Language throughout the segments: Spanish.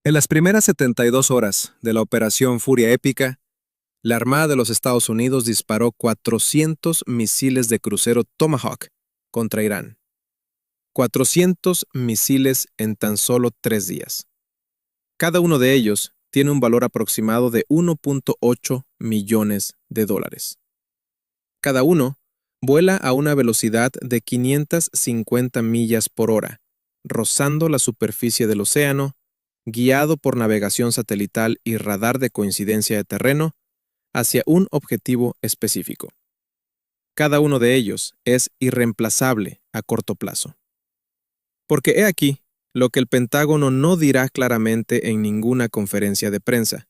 En las primeras 72 horas de la Operación Furia Épica, la Armada de los Estados Unidos disparó 400 misiles de crucero Tomahawk contra Irán. 400 misiles en tan solo 3 días. Cada uno de ellos tiene un valor aproximado de 1.8 millones de dólares. Cada uno vuela a una velocidad de 550 millas por hora, rozando la superficie del océano, guiado por navegación satelital y radar de coincidencia de terreno, hacia un objetivo específico. Cada uno de ellos es irreemplazable a corto plazo. Porque he aquí lo que el Pentágono no dirá claramente en ninguna conferencia de prensa.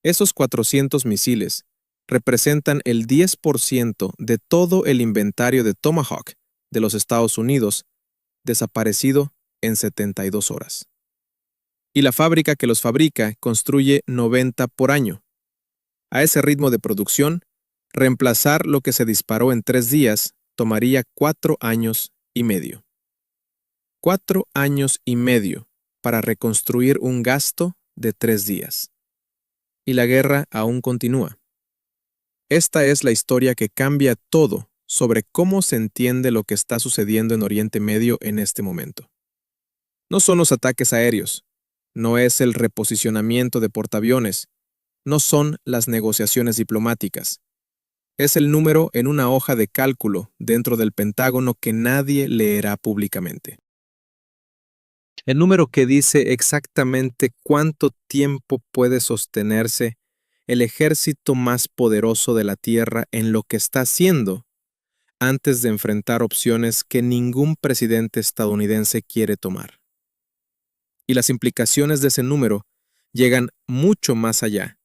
Esos 400 misiles representan el 10% de todo el inventario de Tomahawk de los Estados Unidos, desaparecido en 72 horas. Y la fábrica que los fabrica construye 90 por año. A ese ritmo de producción, reemplazar lo que se disparó en 3 días tomaría 4 años y medio. 4 años y medio para reconstruir un gasto de 3 días. Y la guerra aún continúa. Esta es la historia que cambia todo sobre cómo se entiende lo que está sucediendo en Oriente Medio en este momento. No son los ataques aéreos, no es el reposicionamiento de portaaviones, no son las negociaciones diplomáticas. Es el número en una hoja de cálculo dentro del Pentágono que nadie leerá públicamente. El número que dice exactamente cuánto tiempo puede sostenerse el ejército más poderoso de la Tierra en lo que está haciendo antes de enfrentar opciones que ningún presidente estadounidense quiere tomar. Y las implicaciones de ese número llegan mucho más allá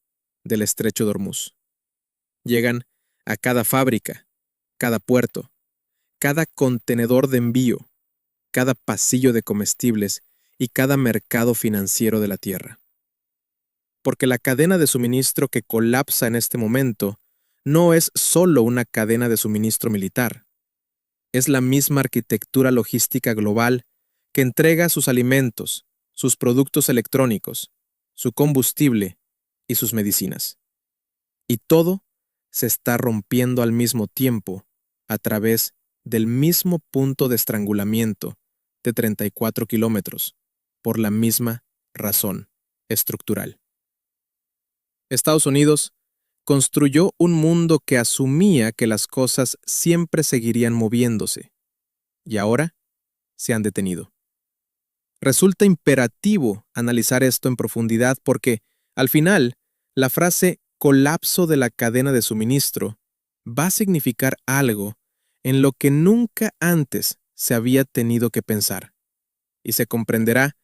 del estrecho de Hormuz. Llegan a cada fábrica, cada puerto, cada contenedor de envío, cada pasillo de comestibles y cada mercado financiero de la Tierra. Porque la cadena de suministro que colapsa en este momento no es solo una cadena de suministro militar. Es la misma arquitectura logística global que entrega sus alimentos, sus productos electrónicos, su combustible y sus medicinas. Y todo se está rompiendo al mismo tiempo a través del mismo punto de estrangulamiento de 34 kilómetros, por la misma razón estructural. Estados Unidos construyó un mundo que asumía que las cosas siempre seguirían moviéndose, y ahora se han detenido. Resulta imperativo analizar esto en profundidad porque, al final, la frase colapso de la cadena de suministro va a significar algo en lo que nunca antes se había tenido que pensar, y se comprenderá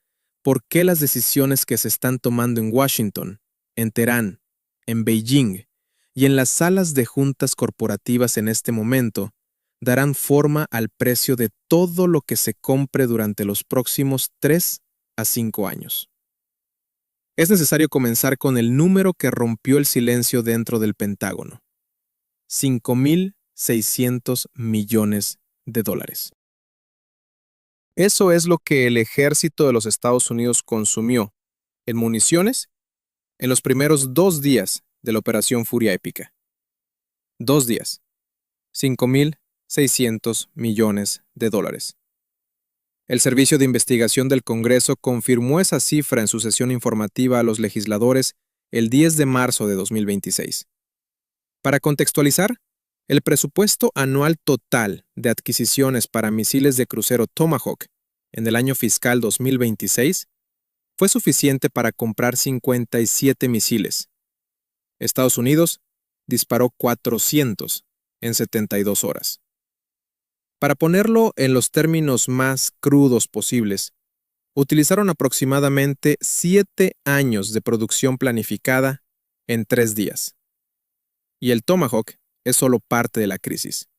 por qué las decisiones que se están tomando en Washington, en Teherán, en Beijing y en las salas de juntas corporativas en este momento darán forma al precio de todo lo que se compre durante los próximos 3 a 5 años. Es necesario comenzar con el número que rompió el silencio dentro del Pentágono: 5.600 millones de dólares. Eso es lo que el ejército de los Estados Unidos consumió en municiones en los primeros 2 días de la Operación Furia Épica. 2 días. 5.600 millones de dólares. El Servicio de Investigación del Congreso confirmó esa cifra en su sesión informativa a los legisladores el 10 de marzo de 2026. Para contextualizar, el presupuesto anual total de adquisiciones para misiles de crucero Tomahawk en el año fiscal 2026 fue suficiente para comprar 57 misiles. Estados Unidos disparó 400 en 72 horas. Para ponerlo en los términos más crudos posibles, utilizaron aproximadamente 7 años de producción planificada en 3 días. Y el Tomahawk es solo parte de la crisis.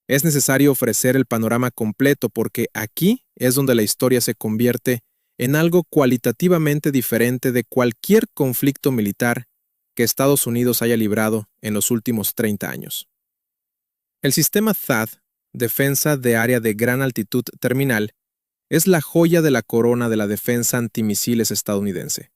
Es necesario ofrecer el panorama completo porque aquí es donde la historia se convierte en algo cualitativamente diferente de cualquier conflicto militar que Estados Unidos haya librado en los últimos 30 años. El sistema THAAD, Defensa de Área de Gran Altitud Terminal, Es la joya de la corona de la defensa antimisiles estadounidense.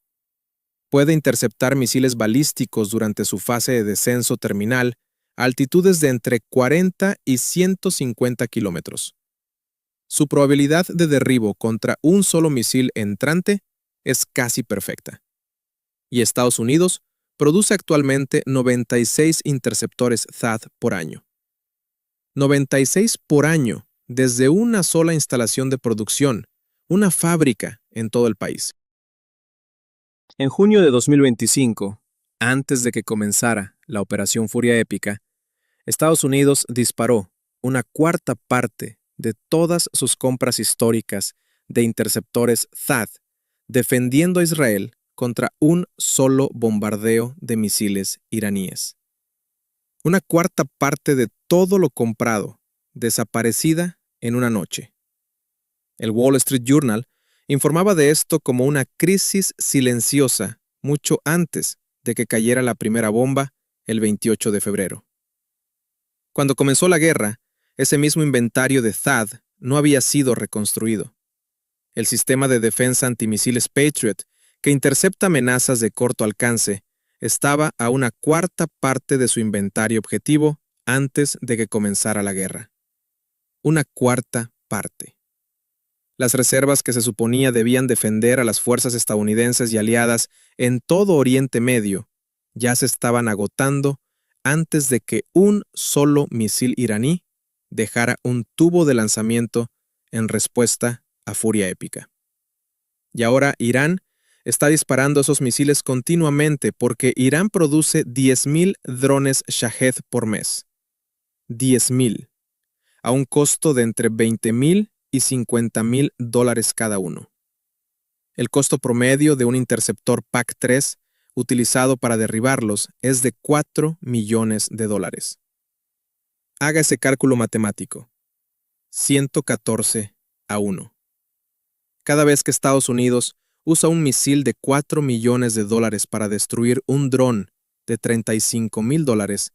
Puede interceptar misiles balísticos durante su fase de descenso terminal a altitudes de entre 40 y 150 kilómetros. Su probabilidad de derribo contra un solo misil entrante es casi perfecta. Y Estados Unidos produce actualmente 96 interceptores THAAD por año. 96 por año desde una sola instalación de producción, una fábrica en todo el país. En junio de 2025, antes de que comenzara la Operación Furia Épica, Estados Unidos disparó una cuarta parte de todas sus compras históricas de interceptores THAAD, defendiendo a Israel contra un solo bombardeo de misiles iraníes. Una cuarta parte de todo lo comprado, desaparecida en una noche. El Wall Street Journal informaba de esto como una crisis silenciosa mucho antes de que cayera la primera bomba el 28 de febrero. Cuando comenzó la guerra, ese mismo inventario de THAAD no había sido reconstruido. El sistema de defensa antimisiles Patriot, que intercepta amenazas de corto alcance, estaba a una cuarta parte de su inventario objetivo antes de que comenzara la guerra. Una cuarta parte. Las reservas que se suponía debían defender a las fuerzas estadounidenses y aliadas en todo Oriente Medio ya se estaban agotando antes de que un solo misil iraní dejara un tubo de lanzamiento en respuesta a Furia Épica. Y ahora Irán está disparando esos misiles continuamente porque Irán produce 10,000 drones Shahed por mes. 10,000. A un costo de entre $20,000 y $50,000 cada uno. El costo promedio de un interceptor PAC-3 utilizado para derribarlos es de $4 millones. Haga ese cálculo matemático. 114-1. Cada vez que Estados Unidos usa un misil de $4 millones para destruir un dron de $35,000,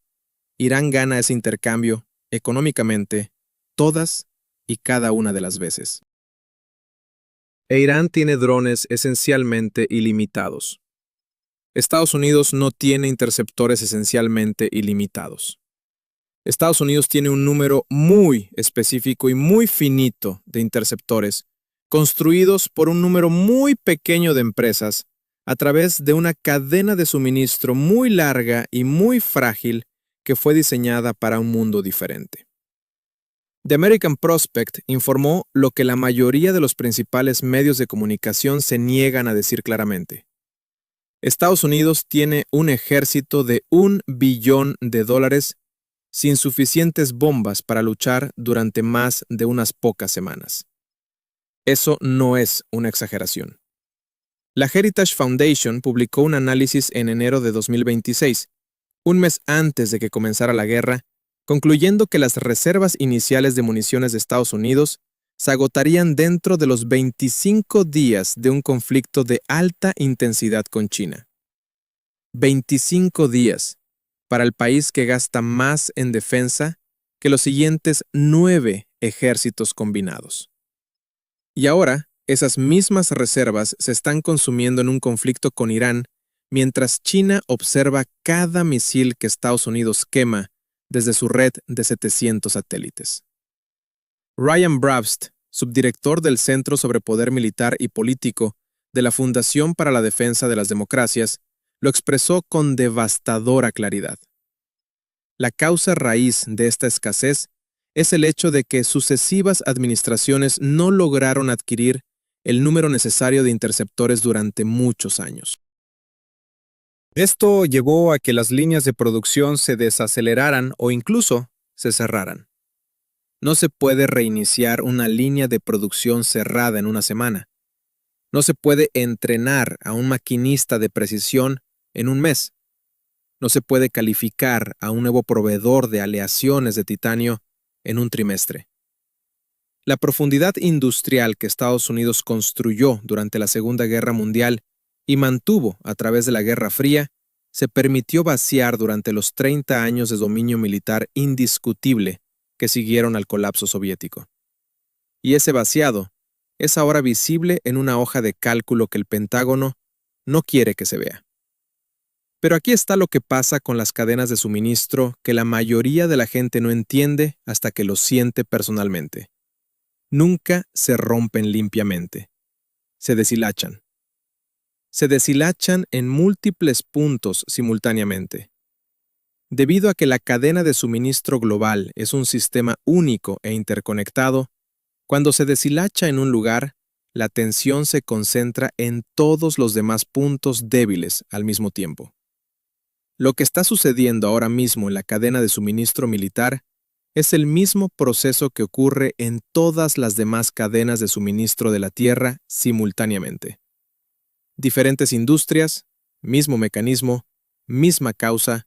Irán gana ese intercambio económicamente todas y cada una de las veces. Irán tiene drones esencialmente ilimitados. Estados Unidos no tiene interceptores esencialmente ilimitados. Estados Unidos tiene un número muy específico y muy finito de interceptores, construidos por un número muy pequeño de empresas a través de una cadena de suministro muy larga y muy frágil que fue diseñada para un mundo diferente. The American Prospect informó lo que la mayoría de los principales medios de comunicación se niegan a decir claramente. Estados Unidos tiene un ejército de $1 billón sin suficientes bombas para luchar durante más de unas pocas semanas. Eso no es una exageración. La Heritage Foundation publicó un análisis en enero de 2026, un mes antes de que comenzara la guerra, concluyendo que las reservas iniciales de municiones de Estados Unidos se agotarían dentro de los 25 días de un conflicto de alta intensidad con China. 25 días para el país que gasta más en defensa que los siguientes 9 ejércitos combinados. Y ahora, esas mismas reservas se están consumiendo en un conflicto con Irán, mientras China observa cada misil que Estados Unidos quema desde su red de 700 satélites. Ryan Brabst, subdirector del Centro sobre Poder Militar y Político de la Fundación para la Defensa de las Democracias, lo expresó con devastadora claridad. La causa raíz de esta escasez es el hecho de que sucesivas administraciones no lograron adquirir el número necesario de interceptores durante muchos años. Esto llevó a que las líneas de producción se desaceleraran o incluso se cerraran. No se puede reiniciar una línea de producción cerrada en una semana. No se puede entrenar a un maquinista de precisión en un mes. No se puede calificar a un nuevo proveedor de aleaciones de titanio en un trimestre. La profundidad industrial que Estados Unidos construyó durante la Segunda Guerra Mundial y mantuvo a través de la Guerra Fría se permitió vaciar durante los 30 años de dominio militar indiscutible que siguieron al colapso soviético. Y ese vaciado es ahora visible en una hoja de cálculo que el Pentágono no quiere que se vea. Pero aquí está lo que pasa con las cadenas de suministro que la mayoría de la gente no entiende hasta que lo siente personalmente. Nunca se rompen limpiamente. Se deshilachan. Se deshilachan en múltiples puntos simultáneamente. Debido a que la cadena de suministro global es un sistema único e interconectado, cuando se deshilacha en un lugar, la tensión se concentra en todos los demás puntos débiles al mismo tiempo. Lo que está sucediendo ahora mismo en la cadena de suministro militar es el mismo proceso que ocurre en todas las demás cadenas de suministro de la Tierra simultáneamente. Diferentes industrias, mismo mecanismo, misma causa,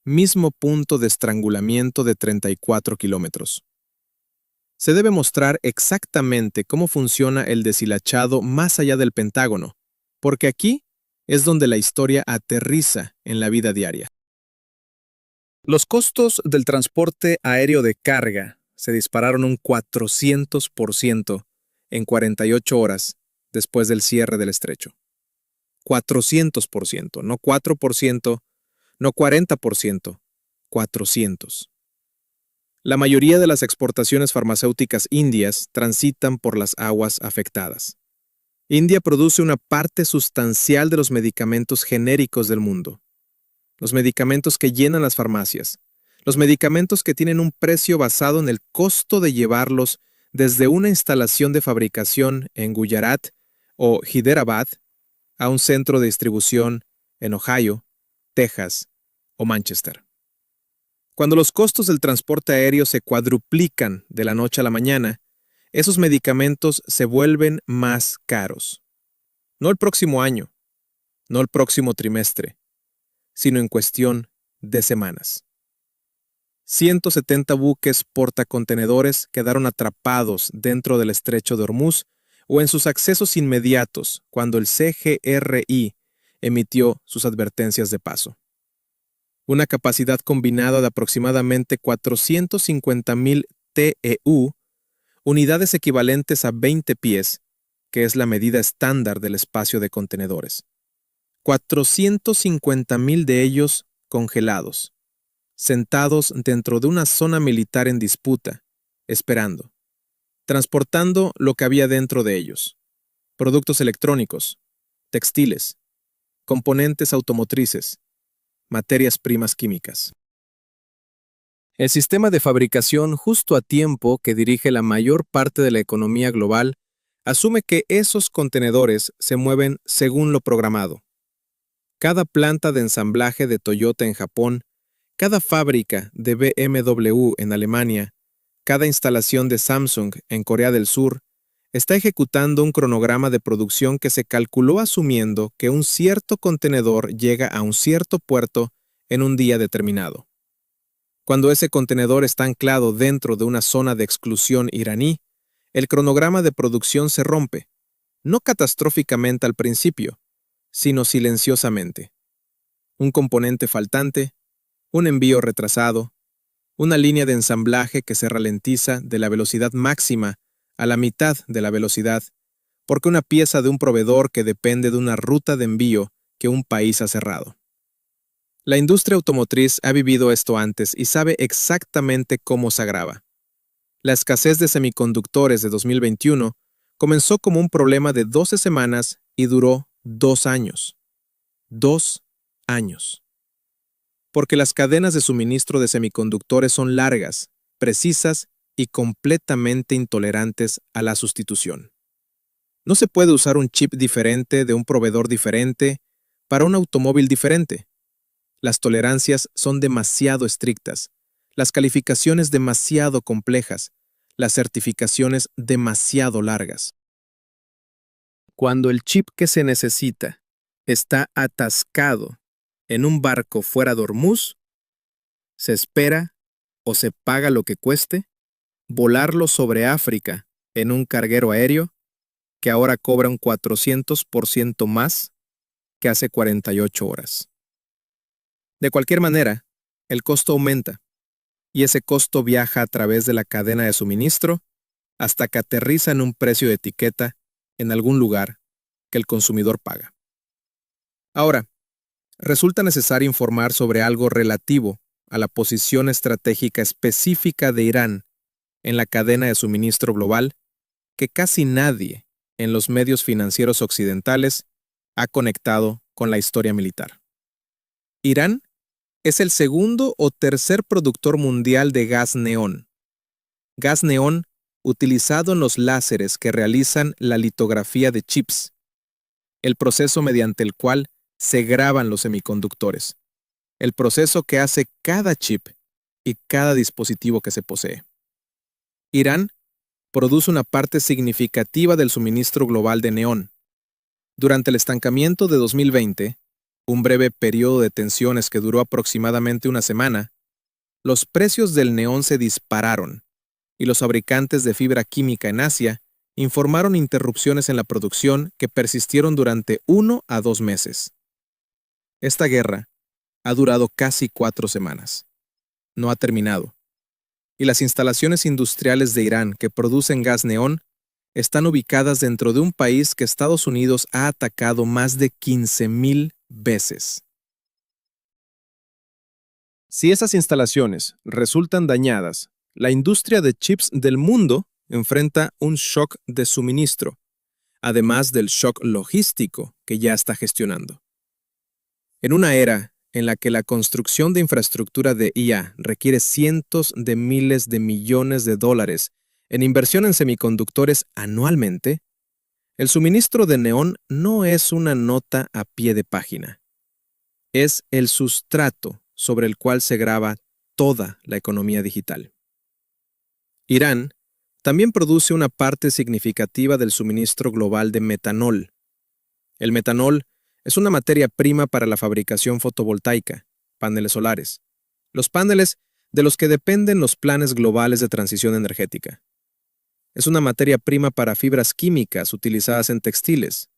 mismo punto de estrangulamiento de 34 kilómetros. Se debe mostrar exactamente cómo funciona el deshilachado más allá del Pentágono, porque aquí es donde la historia aterriza en la vida diaria. Los costos del transporte aéreo de carga se dispararon un 400% en 48 horas después del cierre del estrecho. 400%, no 4%, no 40%, 400. La mayoría de las exportaciones farmacéuticas indias transitan por las aguas afectadas. India produce una parte sustancial de los medicamentos genéricos del mundo. Los medicamentos que llenan las farmacias. Los medicamentos que tienen un precio basado en el costo de llevarlos desde una instalación de fabricación en Gujarat o Hyderabad a un centro de distribución en Ohio, Texas o Manchester. Cuando los costos del transporte aéreo se cuadruplican de la noche a la mañana, esos medicamentos se vuelven más caros. No el próximo año, no el próximo trimestre, sino en cuestión de semanas. 170 buques portacontenedores quedaron atrapados dentro del estrecho de Hormuz o en sus accesos inmediatos cuando el CGRI emitió sus advertencias de paso. Una capacidad combinada de aproximadamente 450,000 TEU, unidades equivalentes a 20 pies, que es la medida estándar del espacio de contenedores. 450,000 de ellos congelados, sentados dentro de una zona militar en disputa, esperando, transportando lo que había dentro de ellos: productos electrónicos, textiles, componentes automotrices, materias primas químicas. El sistema de fabricación justo a tiempo que dirige la mayor parte de la economía global asume que esos contenedores se mueven según lo programado. Cada planta de ensamblaje de Toyota en Japón, cada fábrica de BMW en Alemania, cada instalación de Samsung en Corea del Sur, está ejecutando un cronograma de producción que se calculó asumiendo que un cierto contenedor llega a un cierto puerto en un día determinado. Cuando ese contenedor está anclado dentro de una zona de exclusión iraní, el cronograma de producción se rompe, no catastróficamente al principio, sino silenciosamente. Un componente faltante, un envío retrasado, una línea de ensamblaje que se ralentiza de la velocidad máxima a la mitad de la velocidad, porque una pieza de un proveedor que depende de una ruta de envío que un país ha cerrado. La industria automotriz ha vivido esto antes y sabe exactamente cómo se agrava. La escasez de semiconductores de 2021 comenzó como un problema de 12 semanas y duró 2 años. 2 años. Porque las cadenas de suministro de semiconductores son largas, precisas y completamente intolerantes a la sustitución. No se puede usar un chip diferente de un proveedor diferente para un automóvil diferente. Las tolerancias son demasiado estrictas, las calificaciones demasiado complejas, las certificaciones demasiado largas. Cuando el chip que se necesita está atascado en un barco fuera de Hormuz, se espera o se paga lo que cueste volarlo sobre África en un carguero aéreo que ahora cobra un 400% más que hace 48 horas. De cualquier manera, el costo aumenta, y ese costo viaja a través de la cadena de suministro hasta que aterriza en un precio de etiqueta en algún lugar, que el consumidor paga. Ahora, resulta necesario informar sobre algo relativo a la posición estratégica específica de Irán en la cadena de suministro global que casi nadie en los medios financieros occidentales ha conectado con la historia militar. Irán es el segundo o tercer productor mundial de gas neón utilizado en los láseres que realizan la litografía de chips, el proceso mediante el cual se graban los semiconductores, el proceso que hace cada chip y cada dispositivo que se posee. Irán produce una parte significativa del suministro global de neón. Durante el estancamiento de 2020, un breve periodo de tensiones que duró aproximadamente una semana, los precios del neón se dispararon y los fabricantes de fibra química en Asia informaron interrupciones en la producción que persistieron durante 1 a 2 meses. Esta guerra ha durado casi 4 semanas. No ha terminado. Y las instalaciones industriales de Irán que producen gas neón están ubicadas dentro de un país que Estados Unidos ha atacado más de 15,000 veces. Si esas instalaciones resultan dañadas, la industria de chips del mundo enfrenta un shock de suministro, además del shock logístico que ya está gestionando. En una era en la que la construcción de infraestructura de IA requiere cientos de miles de millones de dólares en inversión en semiconductores anualmente, el suministro de neón no es una nota a pie de página. Es el sustrato sobre el cual se graba toda la economía digital. Irán también produce una parte significativa del suministro global de metanol. El metanol es una materia prima para la fabricación fotovoltaica, paneles solares, los paneles de los que dependen los planes globales de transición energética. Es una materia prima para fibras químicas utilizadas en textiles.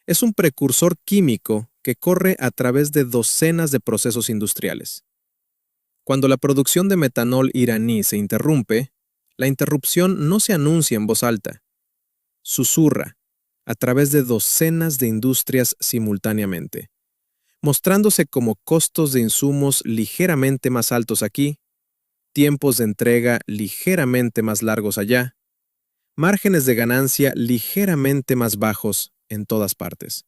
Es un precursor químico que corre a través de docenas de procesos industriales. Cuando la producción de metanol iraní se interrumpe, la interrupción no se anuncia en voz alta. Susurra a través de docenas de industrias simultáneamente, mostrándose como costos de insumos ligeramente más altos aquí, tiempos de entrega ligeramente más largos allá, márgenes de ganancia ligeramente más bajos en todas partes.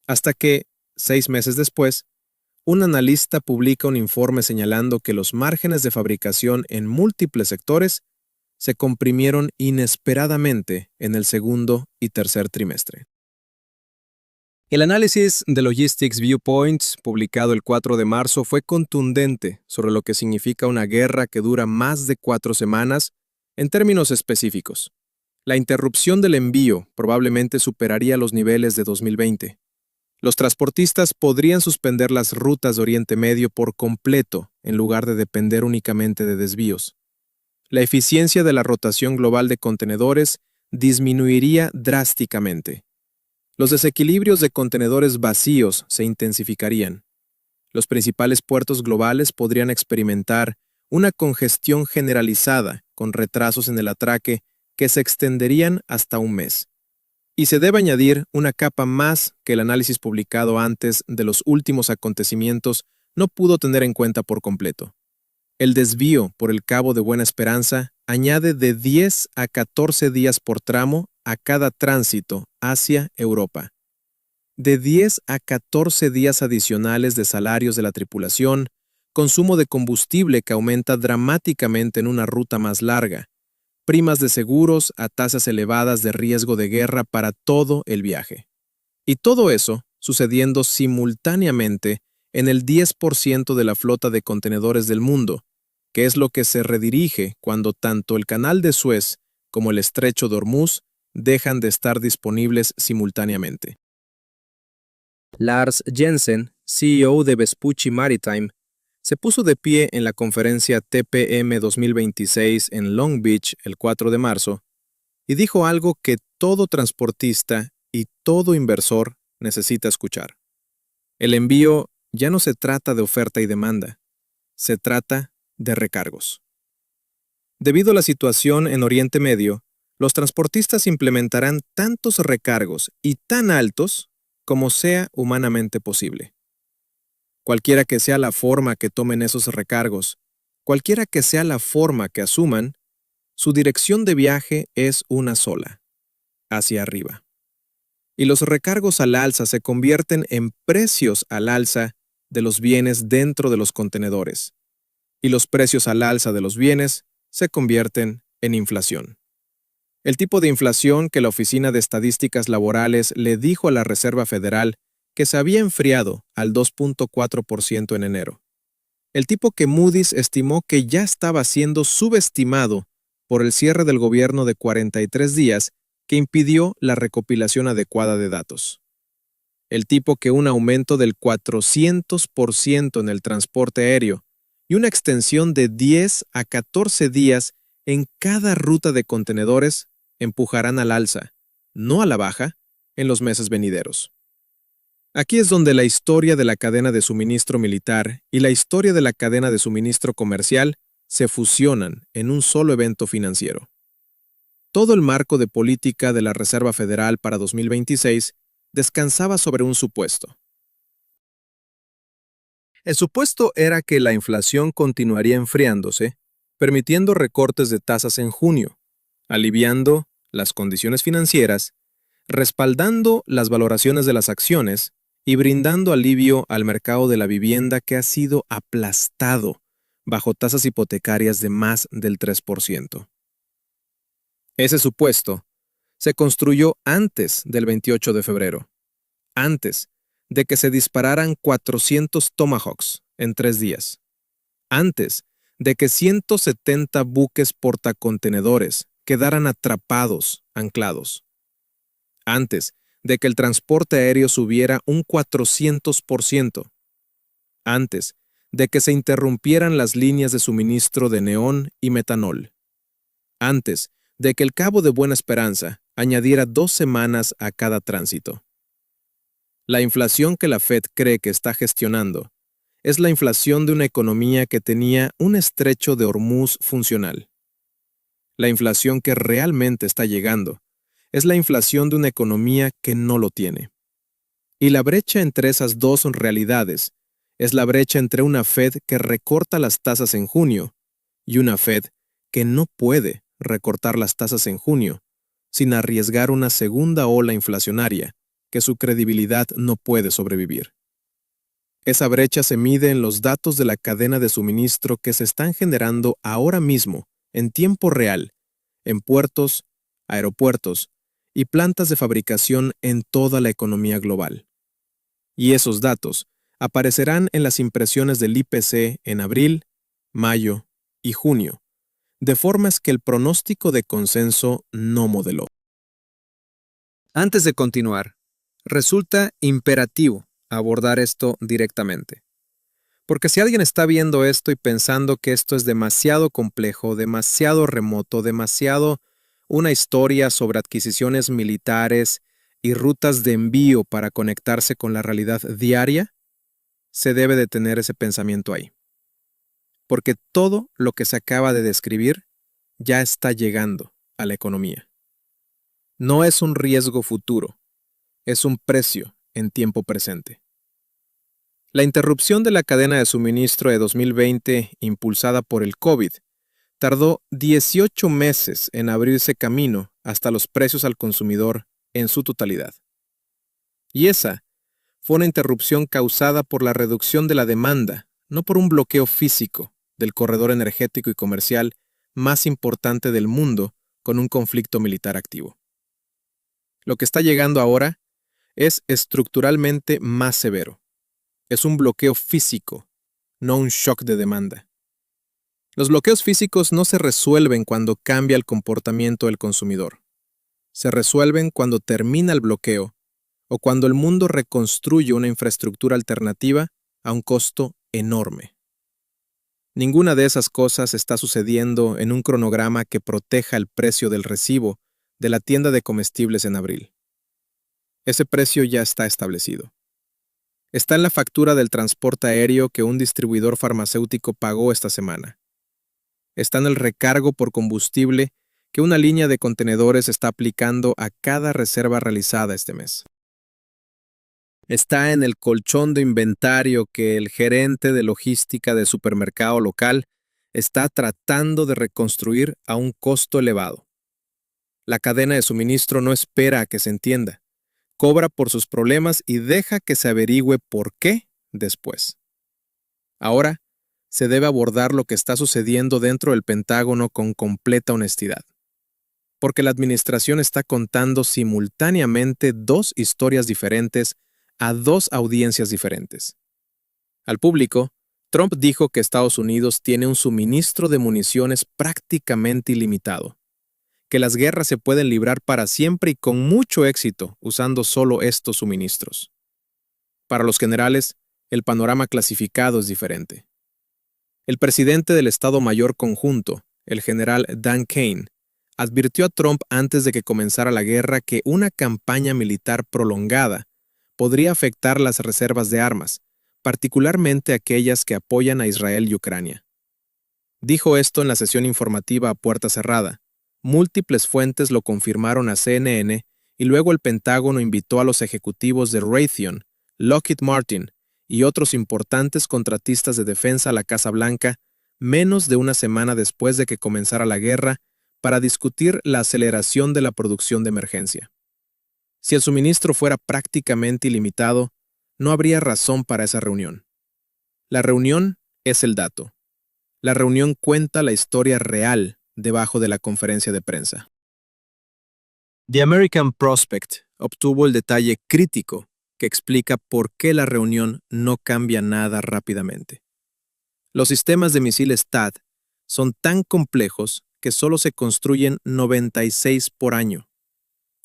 Hasta que, 6 meses después, un analista publica un informe señalando que los márgenes de fabricación en múltiples sectores se comprimieron inesperadamente en el segundo y tercer trimestre. El análisis de Logistics Viewpoints, publicado el 4 de marzo, fue contundente sobre lo que significa una guerra que dura más de 4 semanas en términos específicos. La interrupción del envío probablemente superaría los niveles de 2020. Los transportistas podrían suspender las rutas de Oriente Medio por completo en lugar de depender únicamente de desvíos. La eficiencia de la rotación global de contenedores disminuiría drásticamente. Los desequilibrios de contenedores vacíos se intensificarían. Los principales puertos globales podrían experimentar una congestión generalizada con retrasos en el atraque que se extenderían hasta un mes. Y se debe añadir una capa más que el análisis publicado antes de los últimos acontecimientos no pudo tener en cuenta por completo. El desvío por el Cabo de Buena Esperanza añade de 10 a 14 días por tramo a cada tránsito hacia Europa. De 10 a 14 días adicionales de salarios de la tripulación, consumo de combustible que aumenta dramáticamente en una ruta más larga, primas de seguros a tasas elevadas de riesgo de guerra para todo el viaje. Y todo eso sucediendo simultáneamente en el 10% de la flota de contenedores del mundo, que es lo que se redirige cuando tanto el Canal de Suez como el Estrecho de Hormuz dejan de estar disponibles simultáneamente. Lars Jensen, CEO de Vespucci Maritime, se puso de pie en la conferencia TPM 2026 en Long Beach el 4 de marzo y dijo algo que todo transportista y todo inversor necesita escuchar. El envío ya no se trata de oferta y demanda, se trata de recargos. Debido a la situación en Oriente Medio, Los transportistas implementarán tantos recargos y tan altos como sea humanamente posible. Cualquiera que sea la forma que tomen esos recargos, cualquiera que sea la forma que asuman, su dirección de viaje es una sola, hacia arriba. Y los recargos al alza se convierten en precios al alza de los bienes dentro de los contenedores. Y los precios al alza de los bienes se convierten en inflación. El tipo de inflación que la Oficina de Estadísticas Laborales le dijo a la Reserva Federal que se había enfriado al 2.4% en enero. El tipo que Moody's estimó que ya estaba siendo subestimado por el cierre del gobierno de 43 días que impidió la recopilación adecuada de datos. El tipo que un aumento del 400% en el transporte aéreo y una extensión de 10 a 14 días en cada ruta de contenedores empujarán al alza, no a la baja, en los meses venideros. Aquí es donde la historia de la cadena de suministro militar y la historia de la cadena de suministro comercial se fusionan en un solo evento financiero. Todo el marco de política de la Reserva Federal para 2026 descansaba sobre un supuesto. El supuesto era que la inflación continuaría enfriándose, permitiendo recortes de tasas en junio, aliviando las condiciones financieras, respaldando las valoraciones de las acciones y brindando alivio al mercado de la vivienda que ha sido aplastado bajo tasas hipotecarias de más del 3%. Ese supuesto se construyó antes del 28 de febrero, antes de que se dispararan 400 Tomahawks en 3 días, antes de que 170 buques portacontenedores quedaran atrapados, anclados, antes de que el transporte aéreo subiera un 400%, antes de que se interrumpieran las líneas de suministro de neón y metanol, antes de que el Cabo de Buena Esperanza añadiera 2 semanas a cada tránsito. La inflación que la Fed cree que está gestionando es la inflación de una economía que tenía un estrecho de Hormuz funcional. La inflación que realmente está llegando es la inflación de una economía que no lo tiene. Y la brecha entre esas dos realidades es la brecha entre una Fed que recorta las tasas en junio y una Fed que no puede recortar las tasas en junio sin arriesgar una segunda ola inflacionaria que su credibilidad no puede sobrevivir. Esa brecha se mide en los datos de la cadena de suministro que se están generando ahora mismo, en tiempo real, en puertos, aeropuertos y plantas de fabricación en toda la economía global. Y esos datos aparecerán en las impresiones del IPC en abril, mayo y junio, de formas que el pronóstico de consenso no modeló. Antes de continuar, resulta imperativo abordar esto directamente. Porque si alguien está viendo esto y pensando que esto es demasiado complejo, demasiado remoto, demasiado una historia sobre adquisiciones militares y rutas de envío para conectarse con la realidad diaria, se debe de tener ese pensamiento ahí. Porque todo lo que se acaba de describir ya está llegando a la economía. No es un riesgo futuro, es un precio en tiempo presente. La interrupción de la cadena de suministro de 2020, impulsada por el COVID, tardó 18 meses en abrirse camino hasta los precios al consumidor en su totalidad. Y esa fue una interrupción causada por la reducción de la demanda, no por un bloqueo físico del corredor energético y comercial más importante del mundo con un conflicto militar activo. Lo que está llegando ahora es estructuralmente más severo. Es un bloqueo físico, no un shock de demanda. Los bloqueos físicos no se resuelven cuando cambia el comportamiento del consumidor. Se resuelven cuando termina el bloqueo o cuando el mundo reconstruye una infraestructura alternativa a un costo enorme. Ninguna de esas cosas está sucediendo en un cronograma que proteja el precio del recibo de la tienda de comestibles en abril. Ese precio ya está establecido. Está en la factura del transporte aéreo que un distribuidor farmacéutico pagó esta semana. Está en el recargo por combustible que una línea de contenedores está aplicando a cada reserva realizada este mes. Está en el colchón de inventario que el gerente de logística de supermercado local está tratando de reconstruir a un costo elevado. La cadena de suministro no espera a que se entienda, cobra por sus problemas y deja que se averigüe por qué después. Ahora, se debe abordar lo que está sucediendo dentro del Pentágono con completa honestidad, porque la administración está contando simultáneamente dos historias diferentes a dos audiencias diferentes. Al público, Trump dijo que Estados Unidos tiene un suministro de municiones prácticamente ilimitado, que las guerras se pueden librar para siempre y con mucho éxito usando solo estos suministros. Para los generales, el panorama clasificado es diferente. El presidente del Estado Mayor Conjunto, el general Dan Kane, advirtió a Trump antes de que comenzara la guerra que una campaña militar prolongada podría afectar las reservas de armas, particularmente aquellas que apoyan a Israel y Ucrania. Dijo esto en la sesión informativa a puerta cerrada. Múltiples fuentes lo confirmaron a CNN y luego el Pentágono invitó a los ejecutivos de Raytheon, Lockheed Martin y otros importantes contratistas de defensa a la Casa Blanca menos de una semana después de que comenzara la guerra para discutir la aceleración de la producción de emergencia. Si el suministro fuera prácticamente ilimitado, no habría razón para esa reunión. La reunión es el dato. La reunión cuenta la historia real debajo de la conferencia de prensa. The American Prospect obtuvo el detalle crítico que explica por qué la reunión no cambia nada rápidamente. Los sistemas de misiles THAAD son tan complejos que solo se construyen 96 por año.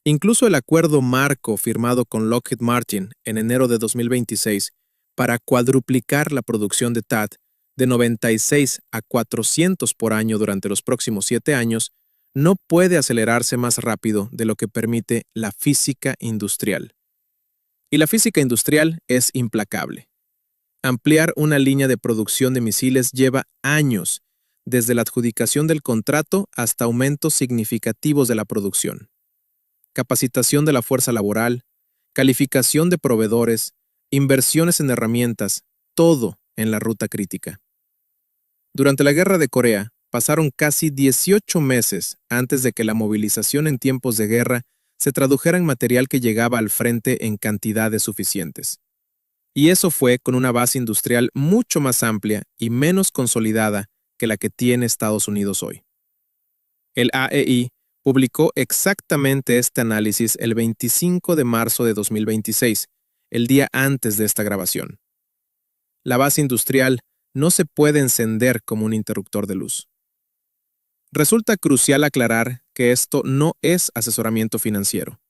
Incluso el acuerdo marco firmado con Lockheed Martin en enero de 2026 para cuadruplicar la producción de THAAD de 96 a 400 por año durante los próximos 7 años no puede acelerarse más rápido de lo que permite la física industrial. Y la física industrial es implacable. Ampliar una línea de producción de misiles lleva años, desde la adjudicación del contrato hasta aumentos significativos de la producción. Capacitación de la fuerza laboral, calificación de proveedores, inversiones en herramientas, todo en la ruta crítica. Durante la Guerra de Corea, pasaron casi 18 meses antes de que la movilización en tiempos de guerra se tradujera en material que llegaba al frente en cantidades suficientes. Y eso fue con una base industrial mucho más amplia y menos consolidada que la que tiene Estados Unidos hoy. El AEI publicó exactamente este análisis el 25 de marzo de 2026, el día antes de esta grabación. La base industrial no se puede encender como un interruptor de luz. Resulta crucial aclarar que esto no es asesoramiento financiero.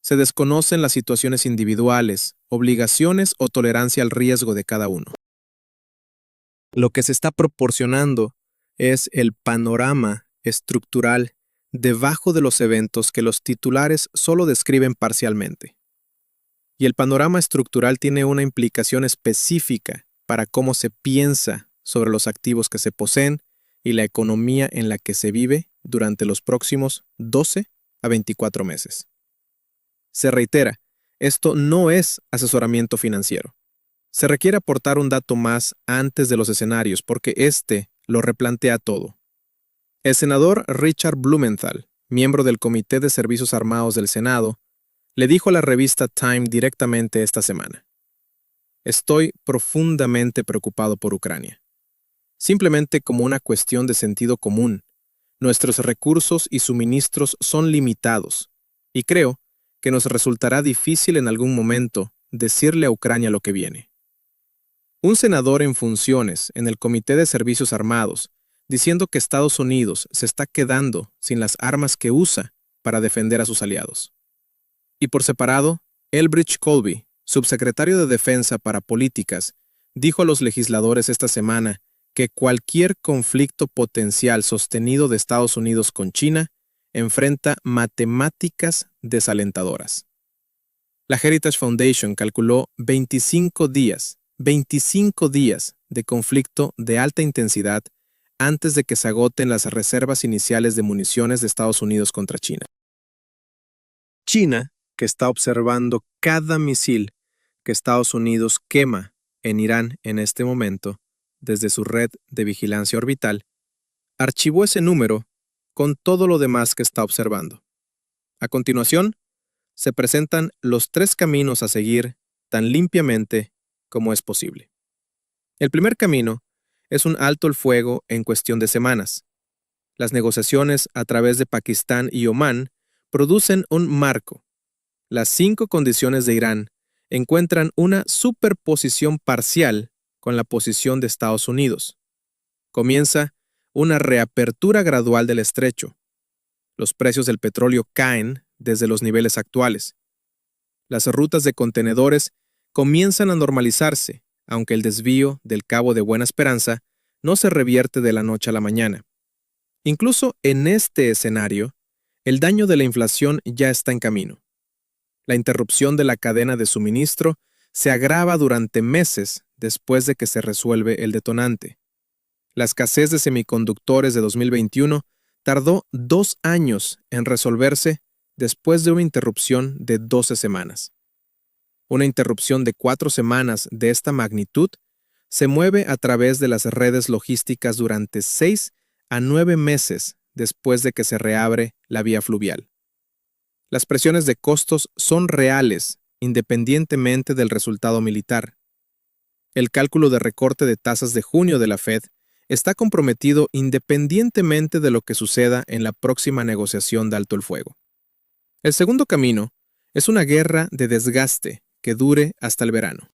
Se desconocen las situaciones individuales, obligaciones o tolerancia al riesgo de cada uno. Lo que se está proporcionando es el panorama estructural debajo de los eventos que los titulares solo describen parcialmente. Y el panorama estructural tiene una implicación específica para cómo se piensa sobre los activos que se poseen y la economía en la que se vive durante los próximos 12 a 24 meses. Se reitera, esto no es asesoramiento financiero. Se requiere aportar un dato más antes de los escenarios porque este lo replantea todo. El senador Richard Blumenthal, miembro del Comité de Servicios Armados del Senado, le dijo a la revista Time directamente esta semana: "Estoy profundamente preocupado por Ucrania. Simplemente como una cuestión de sentido común, nuestros recursos y suministros son limitados, y creo que nos resultará difícil en algún momento decirle a Ucrania lo que viene". Un senador en funciones en el Comité de Servicios Armados diciendo que Estados Unidos se está quedando sin las armas que usa para defender a sus aliados. Y por separado, Elbridge Colby, subsecretario de Defensa para Políticas, dijo a los legisladores esta semana que cualquier conflicto potencial sostenido de Estados Unidos con China enfrenta matemáticas desalentadoras. La Heritage Foundation calculó 25 días de conflicto de alta intensidad antes de que se agoten las reservas iniciales de municiones de Estados Unidos contra China. China, que está observando cada misil que Estados Unidos quema en Irán en este momento, desde su red de vigilancia orbital, archivó ese número con todo lo demás que está observando. A continuación, se presentan los 3 caminos a seguir tan limpiamente como es posible. El primer camino es un alto el fuego en cuestión de semanas. Las negociaciones a través de Pakistán y Omán producen un marco. Las 5 condiciones de Irán encuentran una superposición parcial con la posición de Estados Unidos. Comienza una reapertura gradual del estrecho. Los precios del petróleo caen desde los niveles actuales. Las rutas de contenedores comienzan a normalizarse, aunque el desvío del Cabo de Buena Esperanza no se revierte de la noche a la mañana. Incluso en este escenario, el daño de la inflación ya está en camino. La interrupción de la cadena de suministro se agrava durante meses después de que se resuelve el detonante. La escasez de semiconductores de 2021 tardó 2 años en resolverse después de una interrupción de 12 semanas. Una interrupción de 4 semanas de esta magnitud se mueve a través de las redes logísticas durante 6 a 9 meses después de que se reabre la vía fluvial. Las presiones de costos son reales, independientemente del resultado militar. El cálculo de recorte de tasas de junio de la Fed está comprometido independientemente de lo que suceda en la próxima negociación de alto el fuego. El segundo camino es una guerra de desgaste que dure hasta el verano.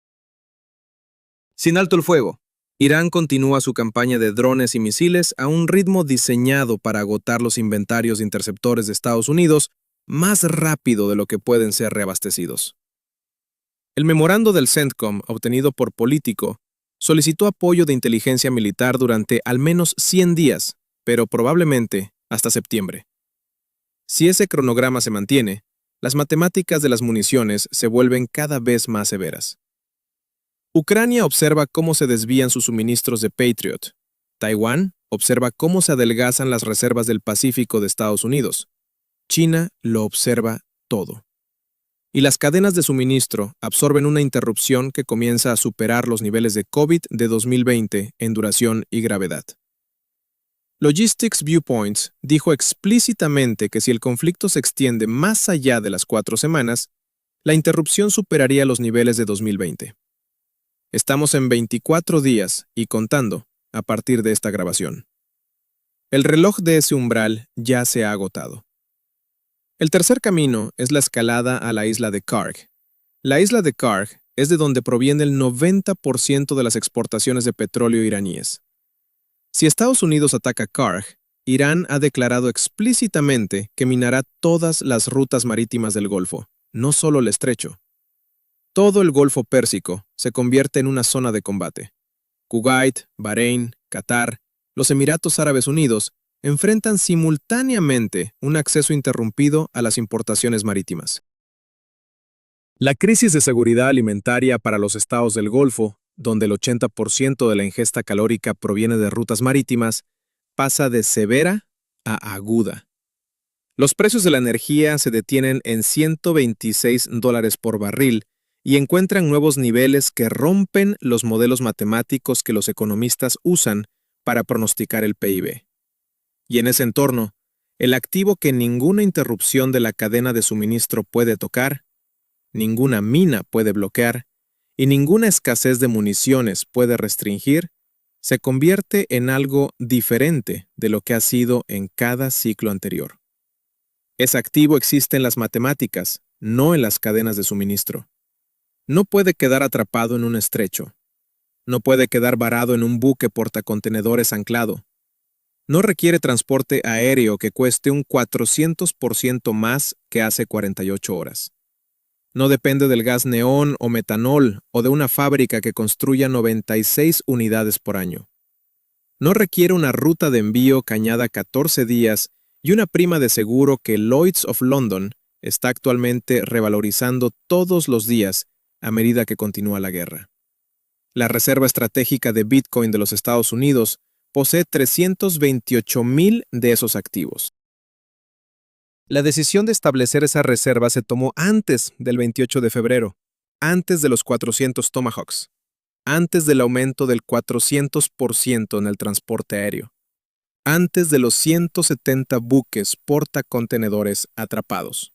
Sin alto el fuego, Irán continúa su campaña de drones y misiles a un ritmo diseñado para agotar los inventarios de interceptores de Estados Unidos más rápido de lo que pueden ser reabastecidos. El memorando del CENTCOM obtenido por Político solicitó apoyo de inteligencia militar durante al menos 100 días, pero probablemente hasta septiembre. Si ese cronograma se mantiene, las matemáticas de las municiones se vuelven cada vez más severas. Ucrania observa cómo se desvían sus suministros de Patriot. Taiwán observa cómo se adelgazan las reservas del Pacífico de Estados Unidos. China lo observa todo. Y las cadenas de suministro absorben una interrupción que comienza a superar los niveles de COVID de 2020 en duración y gravedad. Logistics Viewpoints dijo explícitamente que si el conflicto se extiende más allá de las 4 semanas, la interrupción superaría los niveles de 2020. Estamos en 24 días y contando a partir de esta grabación. El reloj de ese umbral ya se ha agotado. El tercer camino es la escalada a la isla de Karg. La isla de Karg es de donde proviene el 90% de las exportaciones de petróleo iraníes. Si Estados Unidos ataca Karg, Irán ha declarado explícitamente que minará todas las rutas marítimas del Golfo, no solo el estrecho. Todo el Golfo Pérsico se convierte en una zona de combate. Kuwait, Bahrein, Qatar, los Emiratos Árabes Unidos enfrentan simultáneamente un acceso interrumpido a las importaciones marítimas. La crisis de seguridad alimentaria para los estados del Golfo, donde el 80% de la ingesta calórica proviene de rutas marítimas, pasa de severa a aguda. Los precios de la energía se detienen en $126 por barril y encuentran nuevos niveles que rompen los modelos matemáticos que los economistas usan para pronosticar el PIB. Y en ese entorno, el activo que ninguna interrupción de la cadena de suministro puede tocar, ninguna mina puede bloquear y ninguna escasez de municiones puede restringir, se convierte en algo diferente de lo que ha sido en cada ciclo anterior. Ese activo existe en las matemáticas, no en las cadenas de suministro. No puede quedar atrapado en un estrecho. No puede quedar varado en un buque portacontenedores anclado. No requiere transporte aéreo que cueste un 400% más que hace 48 horas. No depende del gas neón o metanol o de una fábrica que construya 96 unidades por año. No requiere una ruta de envío que añada 14 días y una prima de seguro que Lloyd's of London está actualmente revalorizando todos los días a medida que continúa la guerra. La reserva estratégica de Bitcoin de los Estados Unidos posee 328,000 de esos activos. La decisión de establecer esa reserva se tomó antes del 28 de febrero, antes de los 400 Tomahawks, antes del aumento del 400% en el transporte aéreo, antes de los 170 buques portacontenedores atrapados.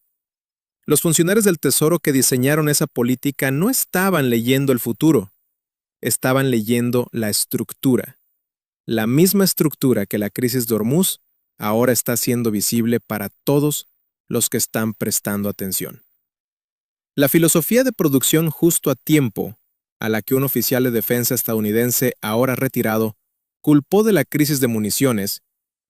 Los funcionarios del Tesoro que diseñaron esa política no estaban leyendo el futuro, estaban leyendo la estructura. La misma estructura que la crisis de Hormuz ahora está siendo visible para todos los que están prestando atención. La filosofía de producción justo a tiempo, a la que un oficial de defensa estadounidense ahora retirado culpó de la crisis de municiones,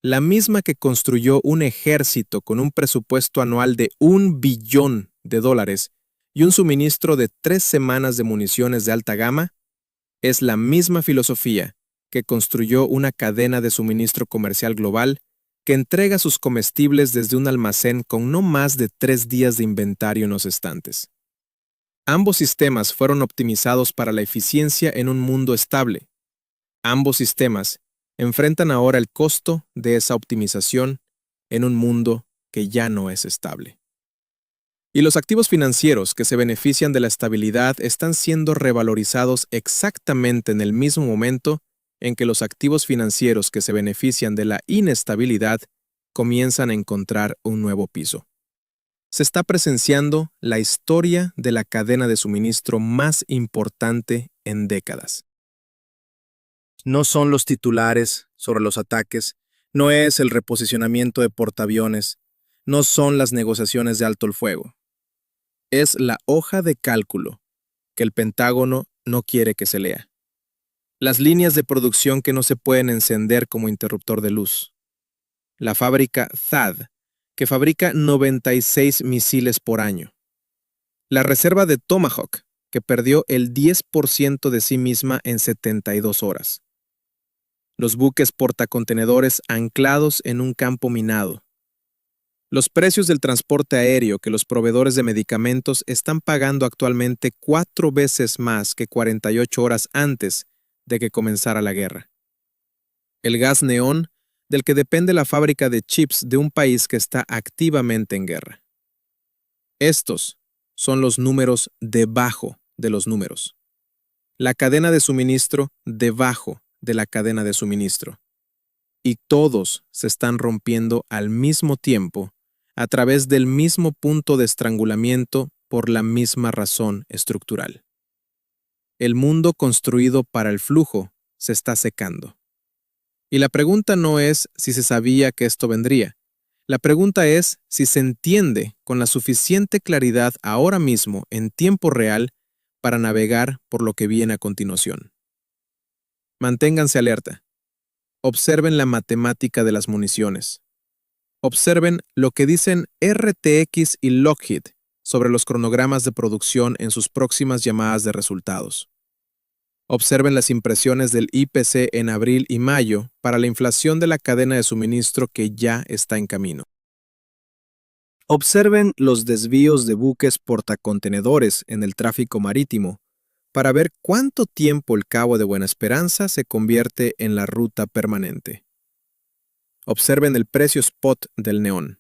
la misma que construyó un ejército con un presupuesto anual de $1 billón y un suministro de 3 semanas de municiones de alta gama, es la misma filosofía que construyó una cadena de suministro comercial global que entrega sus comestibles desde un almacén con no más de 3 días de inventario en los estantes. Ambos sistemas fueron optimizados para la eficiencia en un mundo estable. Ambos sistemas enfrentan ahora el costo de esa optimización en un mundo que ya no es estable. Y los activos financieros que se benefician de la estabilidad están siendo revalorizados exactamente en el mismo momento en que los activos financieros que se benefician de la inestabilidad comienzan a encontrar un nuevo piso. Se está presenciando la historia de la cadena de suministro más importante en décadas. No son los titulares sobre los ataques, no es el reposicionamiento de portaaviones, no son las negociaciones de alto el fuego. Es la hoja de cálculo que el Pentágono no quiere que se lea. Las líneas de producción que no se pueden encender como interruptor de luz. La fábrica THAAD, que fabrica 96 misiles por año. La reserva de Tomahawk, que perdió el 10% de sí misma en 72 horas. Los buques portacontenedores anclados en un campo minado. Los precios del transporte aéreo que los proveedores de medicamentos están pagando actualmente 4 veces más que 48 horas antes de que comenzara la guerra. El gas neón del que depende la fábrica de chips de un país que está activamente en guerra. Estos son los números debajo de los números. La cadena de suministro debajo de la cadena de suministro. Y todos se están rompiendo al mismo tiempo a través del mismo punto de estrangulamiento por la misma razón estructural. El mundo construido para el flujo se está secando. Y la pregunta no es si se sabía que esto vendría. La pregunta es si se entiende con la suficiente claridad ahora mismo en tiempo real para navegar por lo que viene a continuación. Manténganse alerta. Observen la matemática de las municiones. Observen lo que dicen RTX y Lockheed sobre los cronogramas de producción en sus próximas llamadas de resultados. Observen las impresiones del IPC en abril y mayo para la inflación de la cadena de suministro que ya está en camino. Observen los desvíos de buques portacontenedores en el tráfico marítimo para ver cuánto tiempo el Cabo de Buena Esperanza se convierte en la ruta permanente. Observen el precio spot del neón.